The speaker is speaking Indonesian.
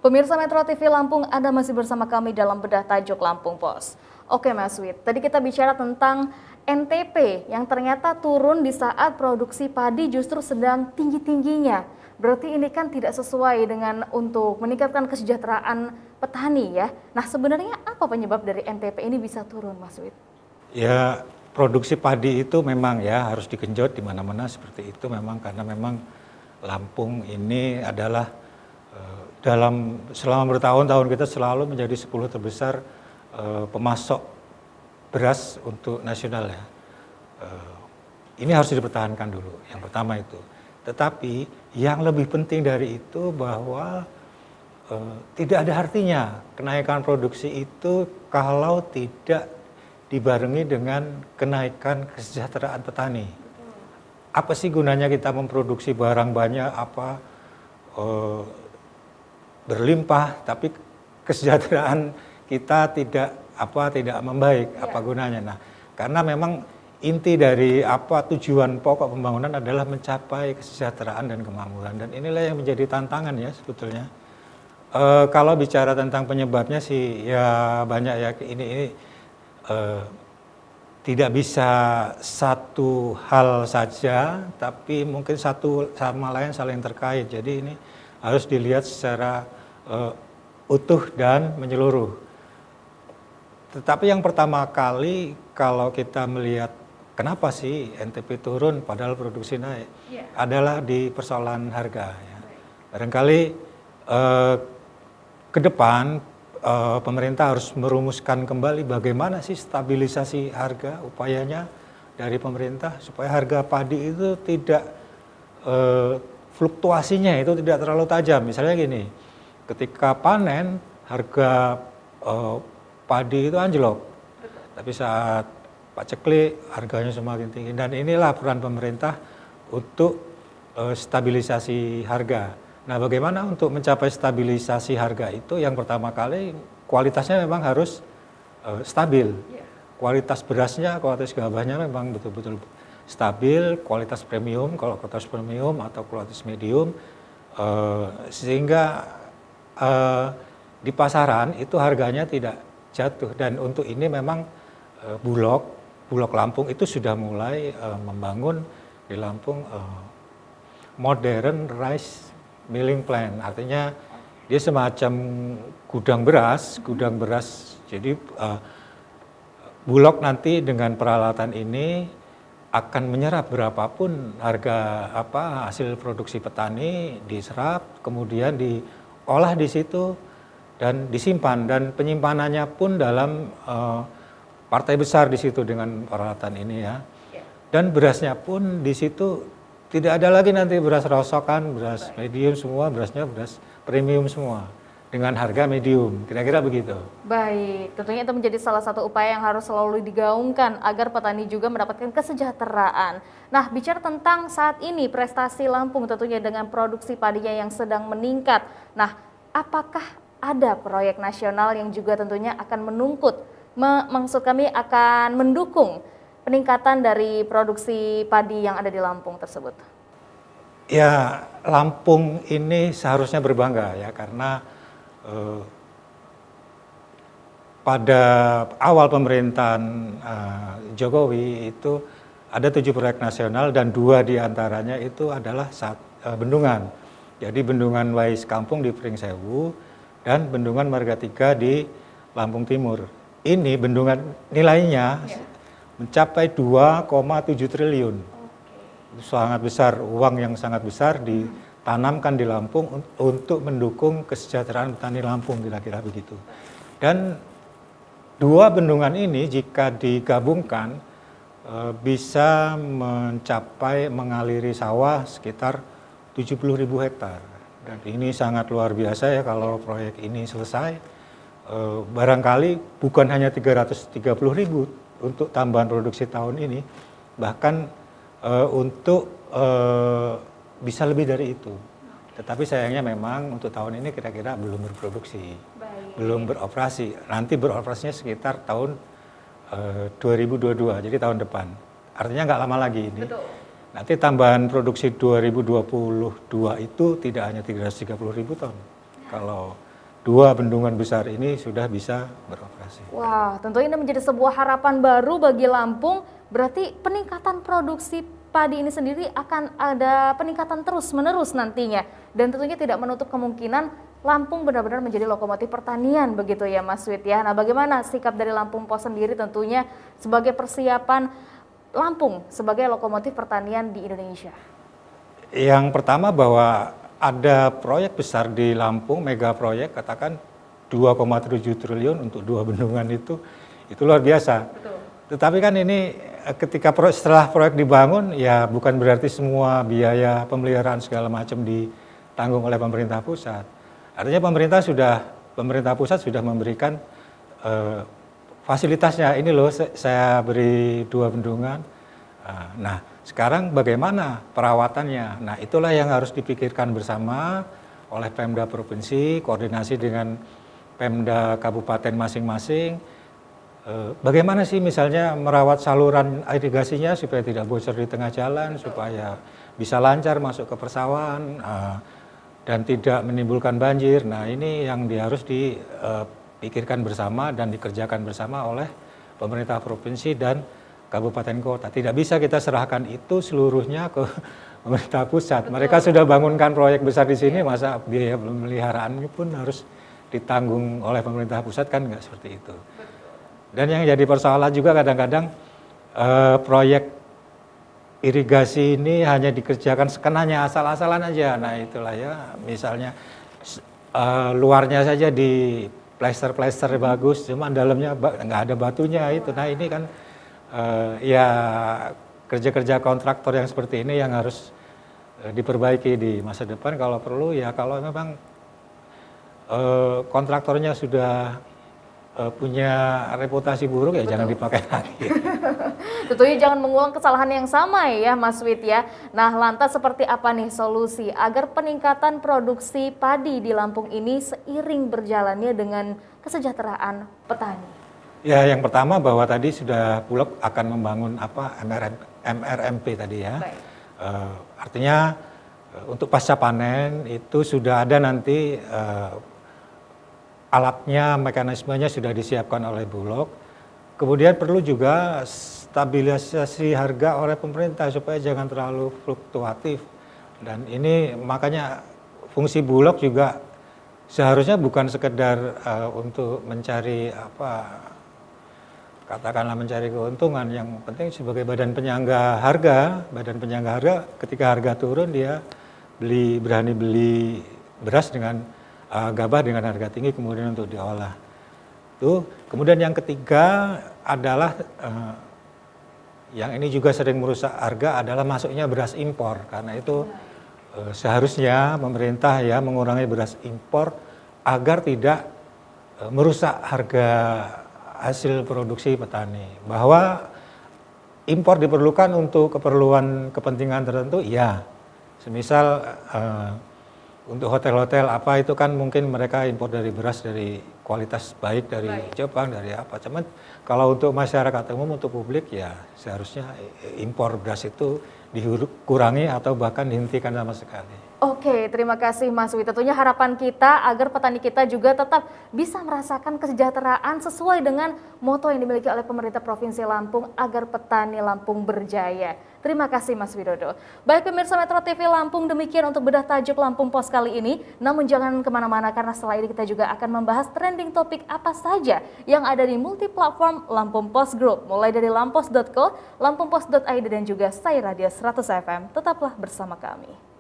Pemirsa Metro TV Lampung, Anda masih bersama kami dalam Bedah Tajuk Lampung Pos. Oke Mas Wid, tadi kita bicara tentang NTP yang ternyata turun di saat produksi padi justru sedang tinggi-tingginya. Berarti ini kan tidak sesuai dengan untuk meningkatkan kesejahteraan petani ya. Nah sebenarnya apa penyebab dari NTP ini bisa turun Mas Wid? Ya, produksi padi itu memang ya harus digenjot di mana-mana seperti itu memang karena memang Lampung ini adalah selama bertahun-tahun kita selalu menjadi 10 terbesar pemasok beras untuk nasional ya. Ini harus dipertahankan dulu, yang pertama itu. Tetapi yang lebih penting dari itu bahwa tidak ada artinya kenaikan produksi itu kalau tidak dibarengi dengan kenaikan kesejahteraan petani. Apa sih gunanya kita memproduksi barang banyak berlimpah tapi kesejahteraan kita tidak membaik, apa gunanya? Nah, karena memang inti dari tujuan pokok pembangunan adalah mencapai kesejahteraan dan kemakmuran, dan inilah yang menjadi tantangan ya sebetulnya. Kalau bicara tentang penyebabnya sih ya banyak ya, ini tidak bisa satu hal saja, tapi mungkin satu sama lain saling terkait. Jadi ini harus dilihat secara utuh dan menyeluruh. Tetapi yang pertama kali kalau kita melihat kenapa sih NTP turun padahal produksi naik, adalah di persoalan harga. Ya. Barangkali ke depan pemerintah harus merumuskan kembali bagaimana sih stabilisasi harga, upayanya dari pemerintah supaya harga padi itu tidak fluktuasinya itu tidak terlalu tajam. Misalnya gini, ketika panen harga padi itu anjlok, tapi saat paceklik harganya semakin tinggi, dan inilah peran pemerintah untuk stabilisasi harga. Nah, bagaimana untuk mencapai stabilisasi harga itu? Yang pertama kali kualitasnya memang harus stabil. Kualitas berasnya, kualitas gabahnya memang betul-betul stabil, kualitas premium, kalau kualitas premium atau kualitas medium, sehingga di pasaran itu harganya tidak jatuh. Dan untuk ini memang Bulog Lampung itu sudah mulai membangun di Lampung modern rice milling plant, artinya dia semacam gudang beras. Jadi Bulog nanti dengan peralatan ini akan menyerap berapapun harga hasil produksi petani, diserap, kemudian diolah di situ dan disimpan, dan penyimpanannya pun dalam partai besar di situ dengan peralatan ini ya. Dan berasnya pun di situ tidak ada lagi nanti beras rosokan, beras medium semua, berasnya beras premium semua dengan harga medium, kira-kira begitu. Baik, tentunya itu menjadi salah satu upaya yang harus selalu digaungkan agar petani juga mendapatkan kesejahteraan. Nah, bicara tentang saat ini prestasi Lampung tentunya dengan produksi padinya yang sedang meningkat. Nah, apakah ada proyek nasional yang juga tentunya akan maksud kami akan mendukung peningkatan dari produksi padi yang ada di Lampung tersebut? Ya, Lampung ini seharusnya berbangga ya, karena pada awal pemerintahan Jokowi itu ada 7 proyek nasional dan 2 diantaranya itu adalah bendungan. Jadi bendungan Wais Kampung di Pringsewu dan bendungan Marga 3 di Lampung Timur. Ini bendungan nilainya mencapai 2,7 triliun. Sangat besar, uang yang sangat besar ditanamkan di Lampung untuk mendukung kesejahteraan petani Lampung, kira-kira begitu. Dan 2 bendungan ini jika digabungkan bisa mengaliri sawah sekitar 70.000 hektar. Dan ini sangat luar biasa ya kalau proyek ini selesai. Barangkali bukan hanya 330.000 untuk tambahan produksi tahun ini, bahkan untuk bisa lebih dari itu. Tetapi sayangnya memang untuk tahun ini kira-kira belum berproduksi, belum beroperasi. Nanti beroperasinya sekitar tahun 2022, jadi tahun depan. Artinya nggak lama lagi ini. Betul. Nanti tambahan produksi 2022 itu tidak hanya 330.000 ton. Kalau dua bendungan besar ini sudah bisa beroperasi. Wah, tentunya ini menjadi sebuah harapan baru bagi Lampung. Berarti peningkatan produksi padi ini sendiri akan ada peningkatan terus-menerus nantinya. Dan tentunya tidak menutup kemungkinan Lampung benar-benar menjadi lokomotif pertanian begitu ya Mas Wid ya. Nah, bagaimana sikap dari Lampung Pos sendiri tentunya sebagai persiapan Lampung sebagai lokomotif pertanian di Indonesia? Yang pertama bahwa ada proyek besar di Lampung, mega proyek, katakan 2,7 triliun untuk dua bendungan itu luar biasa. Betul. Tetapi kan ini ketika setelah proyek dibangun, ya bukan berarti semua biaya pemeliharaan segala macam ditanggung oleh pemerintah pusat. Artinya pemerintah pusat sudah memberikan fasilitasnya. Ini loh saya beri dua bendungan. Nah, sekarang bagaimana perawatannya? Nah, itulah yang harus dipikirkan bersama oleh Pemda Provinsi, koordinasi dengan Pemda Kabupaten masing-masing. Bagaimana sih misalnya merawat saluran irigasinya supaya tidak bocor di tengah jalan, supaya bisa lancar masuk ke persawahan dan tidak menimbulkan banjir. Nah, ini yang harus dipikirkan bersama dan dikerjakan bersama oleh pemerintah provinsi dan kabupaten kota. Tidak bisa kita serahkan itu seluruhnya ke pemerintah pusat. Betul. Mereka sudah bangunkan proyek besar di sini, masa biaya pemeliharaannya pun harus ditanggung oleh pemerintah pusat, kan nggak seperti itu. Betul. Dan yang jadi persoalan juga kadang-kadang proyek irigasi ini hanya dikerjakan sekenanya, asal-asalan aja. Nah itulah ya, misalnya luarnya saja di plester bagus, cuma dalamnya nggak ada batunya itu. Nah ini kan ya kerja-kerja kontraktor yang seperti ini yang harus diperbaiki di masa depan. Kalau perlu ya, kalau memang kontraktornya sudah punya reputasi buruk ya. Betul. Jangan dipakai lagi. Tentunya jangan mengulang kesalahan yang sama ya Mas Wid ya. Nah, lantas seperti apa nih solusi agar peningkatan produksi padi di Lampung ini seiring berjalannya dengan kesejahteraan petani? Ya, yang pertama bahwa tadi sudah Bulog akan membangun MRMP tadi ya. Artinya untuk pasca panen itu sudah ada nanti alatnya, mekanismenya sudah disiapkan oleh Bulog. Kemudian perlu juga stabilisasi harga oleh pemerintah supaya jangan terlalu fluktuatif. Dan ini makanya fungsi Bulog juga seharusnya bukan sekedar untuk mencari katakanlah mencari keuntungan. Yang penting sebagai badan penyangga harga ketika harga turun dia berani beli beras dengan gabah dengan harga tinggi kemudian untuk diolah. Tuh. Kemudian yang ketiga adalah yang ini juga sering merusak harga adalah masuknya beras impor, karena itu seharusnya pemerintah ya mengurangi beras impor agar tidak merusak harga hasil produksi petani. Bahwa impor diperlukan untuk keperluan kepentingan tertentu, ya. Semisal untuk hotel-hotel apa itu kan mungkin mereka impor dari beras dari kualitas baik dari Jepang, dari apa. Cuman kalau untuk masyarakat umum, untuk publik ya seharusnya impor beras itu dikurangi atau bahkan dihentikan sama sekali. Oke, terima kasih Mas Wid. Tentunya harapan kita agar petani kita juga tetap bisa merasakan kesejahteraan sesuai dengan moto yang dimiliki oleh pemerintah Provinsi Lampung agar petani Lampung berjaya. Terima kasih Mas Widodo. Baik pemirsa Metro TV Lampung, demikian untuk bedah tajuk Lampung Pos kali ini. Namun jangan kemana-mana karena setelah ini kita juga akan membahas trending topik apa saja yang ada di multi-platform Lampung Pos Group. Mulai dari lampos.co, lampungpos.id dan juga Sai Radio 100 FM. Tetaplah bersama kami.